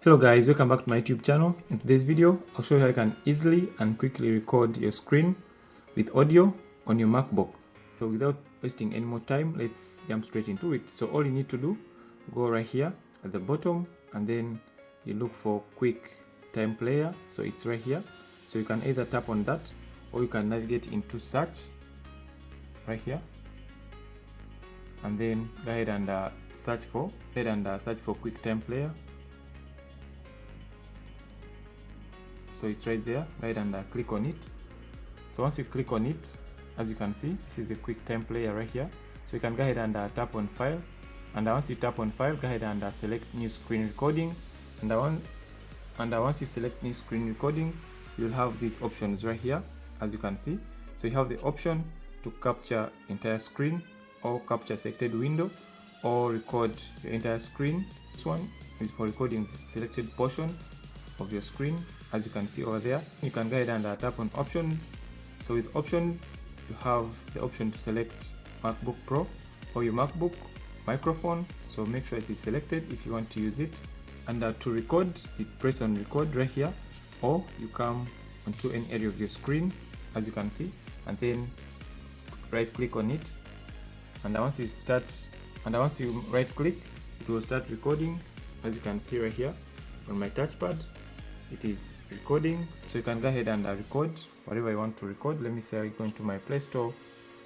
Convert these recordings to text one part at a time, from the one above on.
Hello guys, welcome back to my YouTube channel. In today's video, I'll show you how you can easily and quickly record your screen with audio on your MacBook. So without wasting any more time, let's jump straight into it. So all you need to do, go right here at the bottom and then you look for QuickTime player. So it's right here. So you can either tap on that or you can navigate into search right here. And then go ahead and search for QuickTime player. So it's right there. Go ahead and click on it. So once you click on it, as you can see, this is a QuickTime player right here. So you can go ahead and tap on file, and once you tap on file, go ahead and select new screen recording, and once you select new screen recording, you'll have these options right here, as you can see. So you have the option to capture entire screen, or capture selected window, or record your entire screen. This one is for recording selected portion of your screen, as you can see over there. You can go ahead and tap on options. So with options, you have the option to select MacBook Pro or your MacBook microphone. So make sure it is selected if you want to use it. And to record, you press on record right here, or you come onto any area of your screen, as you can see, and then right click on it. And once you right click, it will start recording, as you can see right here on my touchpad. It is recording, so you can go ahead and record whatever you want to record. Let me say I go into my Play Store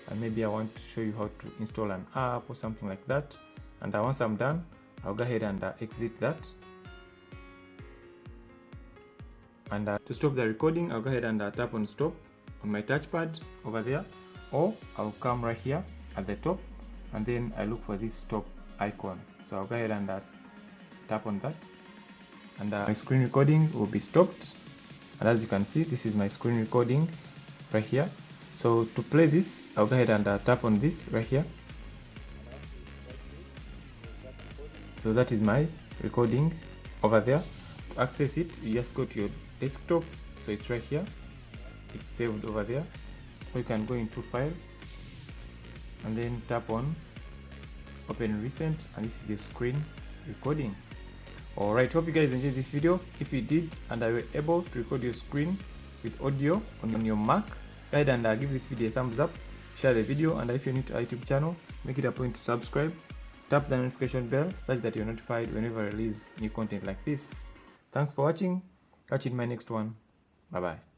and maybe I want to show you how to install an app or something like that. And once I'm done, I'll go ahead and exit that. And to stop the recording, I'll go ahead and tap on stop on my touchpad over there, or I'll come right here at the top and then I look for this stop icon. So I'll go ahead and tap on that, and my screen recording will be stopped. And as you can see, this is my screen recording right here. So to play this, I'll go ahead and tap on this right here. So that is my recording over there. To access it, you just go to your desktop. So it's right here, it's saved over there. Or you can go into file and then tap on open recent, and this is your screen recording. Alright, hope you guys enjoyed this video. If you did and I were able to record your screen with audio on your Mac, go ahead and give this video a thumbs up, share the video, and if you're new to our YouTube channel, make it a point to subscribe, tap the notification bell such that you're notified whenever I release new content like this. Thanks for watching. Catch you in my next one. Bye bye.